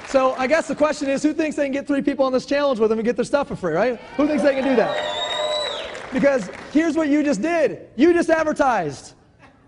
So I guess the question is, who thinks they can get 3 people on this challenge with them and get their stuff for free, right? Who thinks they can do that? Because here's what you just did. You just advertised.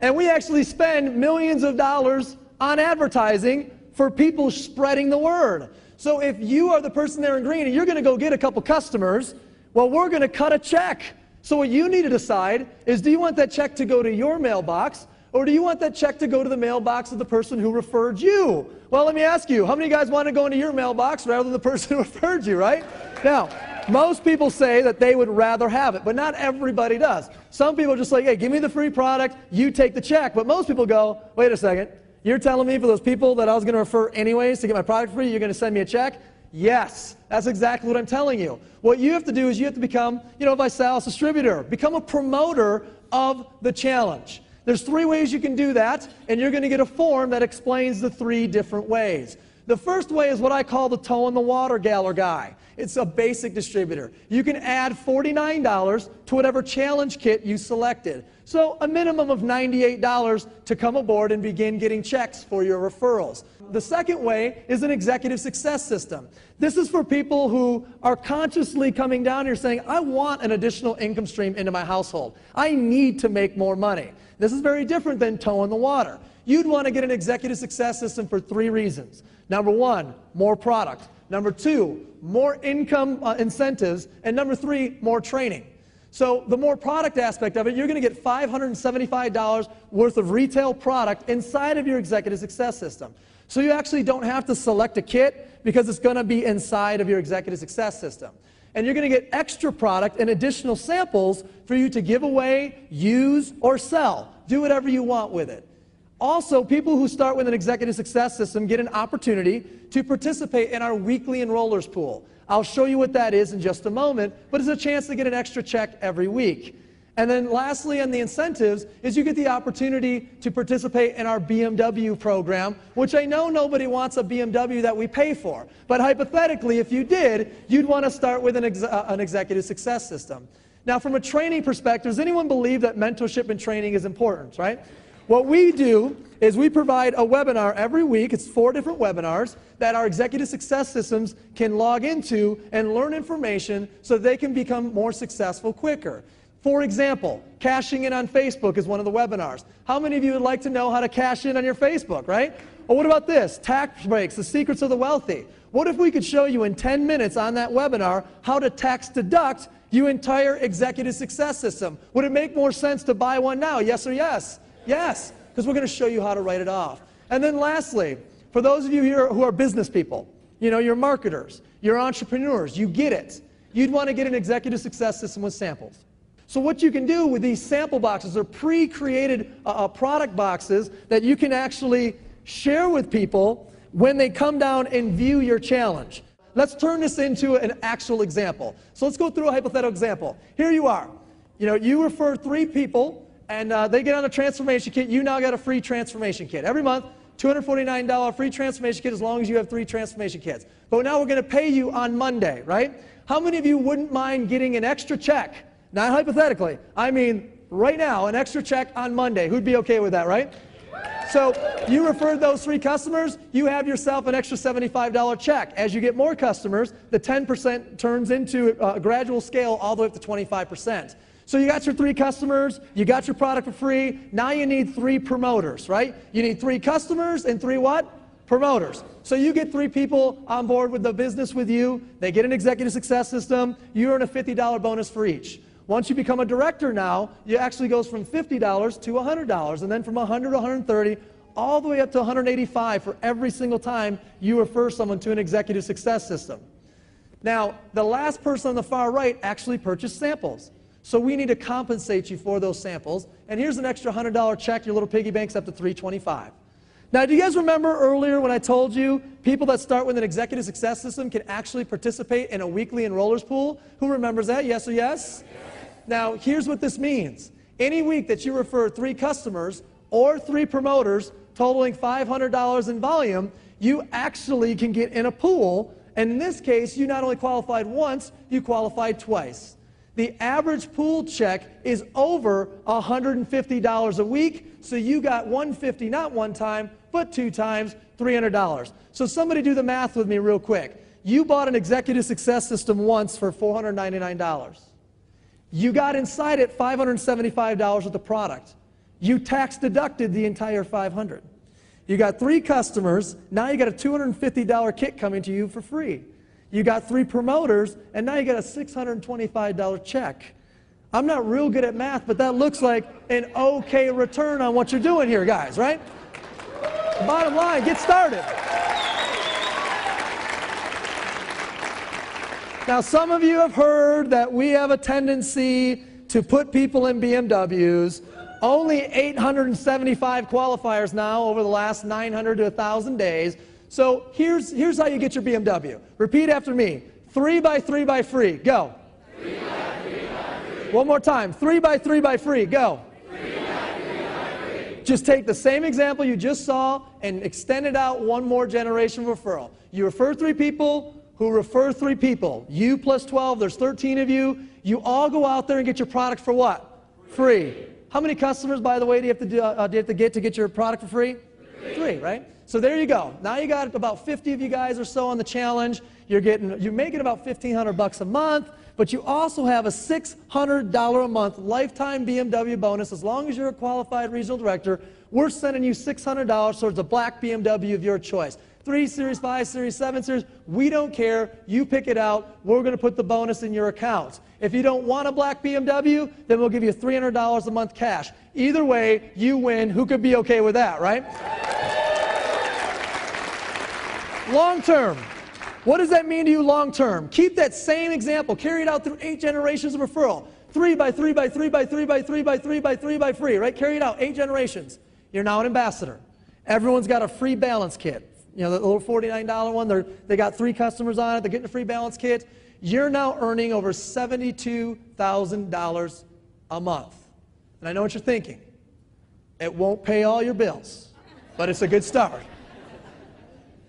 And we actually spend millions of dollars on advertising for people spreading the word. So if you are the person there in green and you're going to go get a couple customers, well, we're going to cut a check. So what you need to decide is, do you want that check to go to your mailbox, or do you want that check to go to the mailbox of the person who referred you? Well, let me ask you, how many of you guys want to go into your mailbox rather than the person who referred you, right? Now, most people say that they would rather have it, but not everybody does. Some people are just like, hey, give me the free product, you take the check. But most people go, wait a second, you're telling me for those people that I was going to refer anyways to get my product free, you're going to send me a check? Yes, that's exactly what I'm telling you. What you have to do is you have to become, Visalus distributor. Become a promoter of the challenge. There's 3 ways you can do that, and you're going to get a form that explains the 3 different ways. The first way is what I call the toe in the water gal or guy. It's a basic distributor. You can add $49 to whatever challenge kit you selected. So a minimum of $98 to come aboard and begin getting checks for your referrals. The second way is an executive success system. This is for people who are consciously coming down here saying, I want an additional income stream into my household. I need to make more money. This is very different than toe in the water. You'd want to get an executive success system for 3 reasons. Number 1, more product. Number 2, more income incentives. And number 3, more training. So the more product aspect of it, you're going to get $575 worth of retail product inside of your executive success system. So you actually don't have to select a kit because it's going to be inside of your executive success system. And you're going to get extra product and additional samples for you to give away, use, or sell. Do whatever you want with it. Also, people who start with an executive success system get an opportunity to participate in our weekly enrollers pool. I'll show you what that is in just a moment, but it's a chance to get an extra check every week. And then lastly, on the incentives, is you get the opportunity to participate in our BMW program, which I know nobody wants a BMW that we pay for. But hypothetically, if you did, you'd want to start with an executive success system. Now, from a training perspective, does anyone believe that mentorship and training is important, right? What we do is we provide a webinar every week. It's 4 different webinars that our executive success systems can log into and learn information so they can become more successful quicker. For example, cashing in on Facebook is one of the webinars. How many of you would like to know how to cash in on your Facebook, right? Or what about this? Tax breaks, the secrets of the wealthy. What if we could show you in 10 minutes on that webinar how to tax deduct your entire executive success system? Would it make more sense to buy one now? Yes or yes? Yes, because we're going to show you how to write it off. And then lastly, for those of you here who are business people, you're marketers, you're entrepreneurs, you get it. You'd want to get an executive success system with samples. So what you can do with these sample boxes are pre-created product boxes that you can actually share with people when they come down and view your challenge. Let's turn this into an actual example. So let's go through a hypothetical example. Here you are. You refer 3 people, and they get on a transformation kit. You now got a free transformation kit. Every month, $249 free transformation kit as long as you have 3 transformation kits. But now we're going to pay you on Monday, right? How many of you wouldn't mind getting an extra check? Not hypothetically. I mean, right now, an extra check on Monday. Who'd be okay with that, right? So you referred those 3 customers, you have yourself an extra $75 check. As you get more customers, the 10% turns into a gradual scale all the way up to 25%. So you got your 3 customers, you got your product for free, now you need 3 promoters, right? You need 3 customers and 3 what? Promoters. So you get 3 people on board with the business with you, they get an executive success system, you earn a $50 bonus for each. Once you become a director now, it actually goes from $50 to $100, and then from $100 to $130, all the way up to $185 for every single time you refer someone to an executive success system. Now, the last person on the far right actually purchased samples. So we need to compensate you for those samples. And here's an extra $100 check. Your little piggy bank's up to $325. Now, do you guys remember earlier when I told you people that start with an executive success system can actually participate in a weekly enrollers pool? Who remembers that? Yes or yes? Now, here's what this means. Any week that you refer 3 customers or 3 promoters totaling $500 in volume, you actually can get in a pool. And in this case, you not only qualified once, you qualified twice. The average pool check is over $150 a week, so you got $150 not one time, but 2 times, $300. So somebody do the math with me real quick. You bought an executive success system once for $499. You got inside it $575 with the product. You tax deducted the entire $500. You got 3 customers, now you got a $250 kit coming to you for free. You got 3 promoters, and now you got a $625 check. I'm not real good at math, but that looks like an okay return on what you're doing here, guys, right? Bottom line, get started. Now, some of you have heard that we have a tendency to put people in BMWs. Only 875 qualifiers now over the last 900 to 1,000 days. So here's how you get your BMW. Repeat after me. 3 by 3 by free. Go. 3 by 3 by free. One more time. 3 by 3 by free. Go. 3 by 3 by free. Just take the same example you just saw and extend it out one more generation referral. You refer 3 people who refer 3 people. You plus 12, there's 13 of you. You all go out there and get your product for what? Free. How many customers, by the way, do you have to get your product for free? 3, right? So there you go. Now you got about 50 of you guys or so on the challenge. You're making about $1,500 a month, but you also have a $600 a month lifetime BMW bonus. As long as you're a qualified regional director, we're sending you $600 towards a black BMW of your choice. 3 Series, 5 Series, 7 Series, we don't care. You pick it out. We're going to put the bonus in your account. If you don't want a black BMW, then we'll give you $300 a month cash. Either way, you win. Who could be okay with that, right? Long term. What does that mean to you long term? Keep that same example. Carry it out through 8 generations of referral. 3 by 3 by 3 by 3 by 3 by 3 by 3 by free, right? Carry it out, 8 generations. You're now an ambassador. Everyone's got a free balance kit. You know, the little $49 one, they got 3 customers on it, they're getting a free balance kit. You're now earning over $72,000 a month. And I know what you're thinking. It won't pay all your bills, but it's a good start.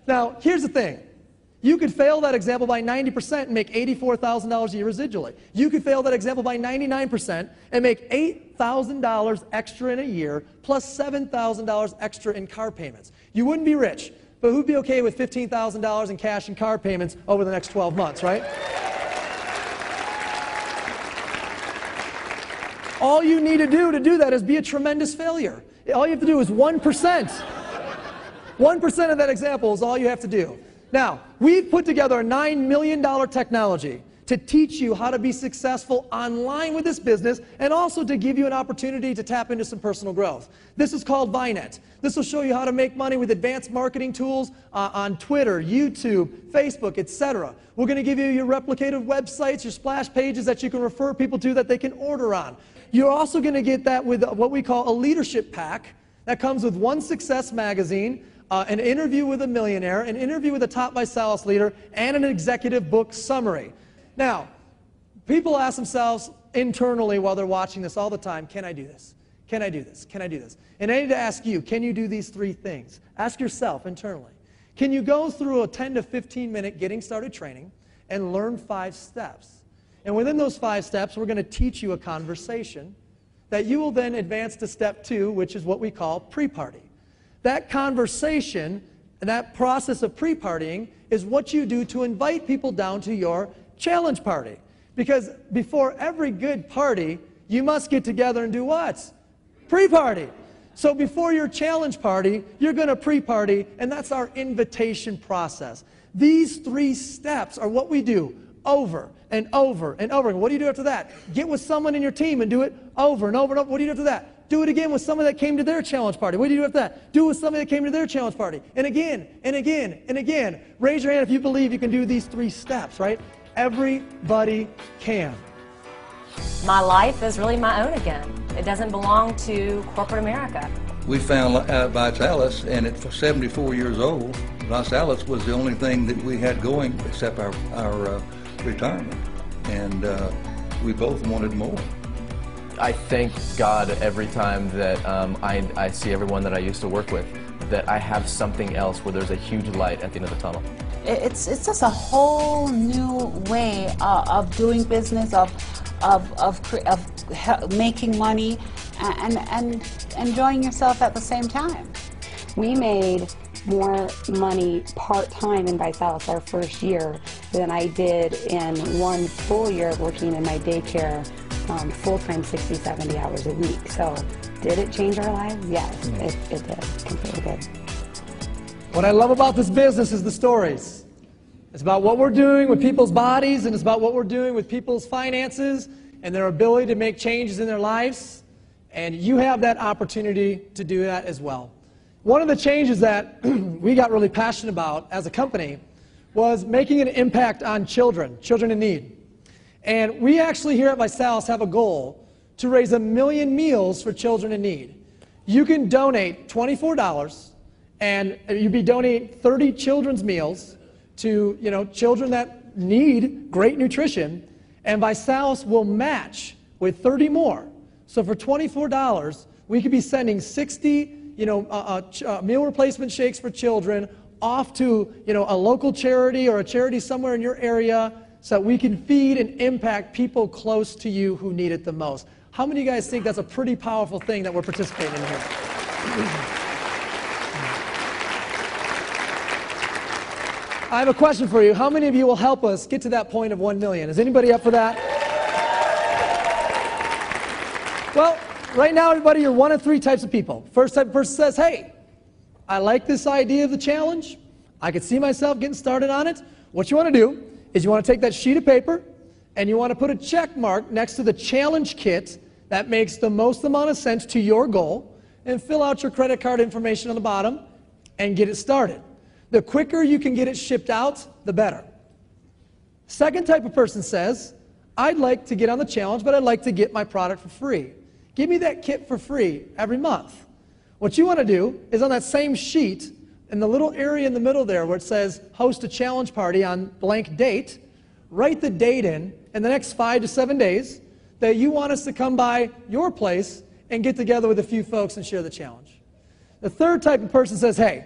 Now, here's the thing. You could fail that example by 90% and make $84,000 a year residually. You could fail that example by 99% and make $8,000 extra in a year plus $7,000 extra in car payments. You wouldn't be rich. But who'd be okay with $15,000 in cash and car payments over the next 12 months, right? All you need to do that is be a tremendous failure. All you have to do is 1%. 1% of that example is all you have to do. Now, we've put together a $9 million technology to teach you how to be successful online with this business and also to give you an opportunity to tap into some personal growth. This is called Vinet. This will show you how to make money with advanced marketing tools on Twitter, YouTube, Facebook, etc. We're going to give you your replicative websites, your splash pages that you can refer people to that they can order on. You're also going to get that with what we call a leadership pack that comes with 1 Success magazine, an interview with a millionaire, an interview with a top Visalus leader, and an executive book summary. Now, people ask themselves internally while they're watching this all the time, can I do this? Can I do this? Can I do this? And I need to ask you, can you do these 3 things? Ask yourself internally. Can you go through a 10 to 15 minute getting started training and learn 5 steps? And within those 5 steps, we're going to teach you a conversation that you will then advance to step 2, which is what we call pre-party. That conversation and that process of pre-partying is what you do to invite people down to your challenge party. Because before every good party, you must get together and do what? Pre-party. So before your challenge party, you're going to pre-party, and that's our invitation process. These 3 steps are what we do over and over and over. And what do you do after that? Get with someone in your team and do it over and over and over. What do you do after that? Do it again with someone that came to their challenge party. What do you do after that? Do it with somebody that came to their challenge party. And again, and again, and again. Raise your hand if you believe you can do these 3 steps, right? Everybody can. My life is really my own again. It doesn't belong to corporate America. We found Visalus, and at 74 years old, Visalus was the only thing that we had going except our retirement. And we both wanted more. I thank God every time that I see everyone that I used to work with, that I have something else where there's a huge light at the end of the tunnel. It's just a whole new way of doing business, of making money, and enjoying yourself at the same time. We made more money part-time in Visalus our first year than I did in 1 full year of working in my daycare full-time 60, 70 hours a week. So did it change our lives? Yes, it did. Completely did. What I love about this business is the stories. It's about what we're doing with people's bodies, and it's about what we're doing with people's finances and their ability to make changes in their lives. And you have that opportunity to do that as well. One of the changes that we got really passionate about as a company was making an impact on children in need. And we actually here at Visalus have a goal to raise 1 million meals for children in need. You can donate $24, and you'd be donating 30 children's meals to children that need great nutrition, and Visalus will match with 30 more. So for $24, we could be sending 60 meal replacement shakes for children off to a local charity or a charity somewhere in your area, so that we can feed and impact people close to you who need it the most. How many of you guys think that's a pretty powerful thing that we're participating in here? I have a question for you. How many of you will help us get to that point of 1 million? Is anybody up for that? Well, right now, everybody, you're one of 3 types of people. First type of person says, hey, I like this idea of the challenge. I could see myself getting started on it. What you want to do is you want to take that sheet of paper and you want to put a check mark next to the challenge kit that makes the most amount of sense to your goal, and fill out your credit card information on the bottom and get it started. The quicker you can get it shipped out, the better. Second type of person says, I'd like to get on the challenge, but I'd like to get my product for free. Give me that kit for free every month. What you want to do is on that same sheet, in the little area in the middle there where it says host a challenge party on blank date, write the date in the next 5 to 7 days that you want us to come by your place and get together with a few folks and share the challenge. The third type of person says, hey,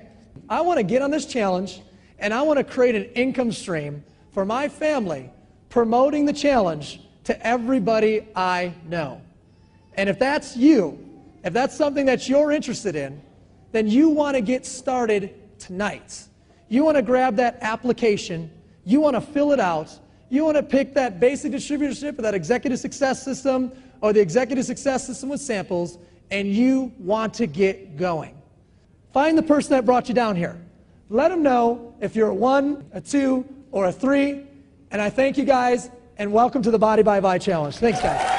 I want to get on this challenge and I want to create an income stream for my family promoting the challenge to everybody I know. And if that's you, if that's something that you're interested in, then you want to get started tonight. You want to grab that application, you want to fill it out, you want to pick that basic distributorship or that executive success system or the executive success system with samples, and you want to get going. Find the person that brought you down here. Let them know if you're a 1, a 2, or a 3, and I thank you guys, and welcome to the Body by Vi Challenge. Thanks, guys.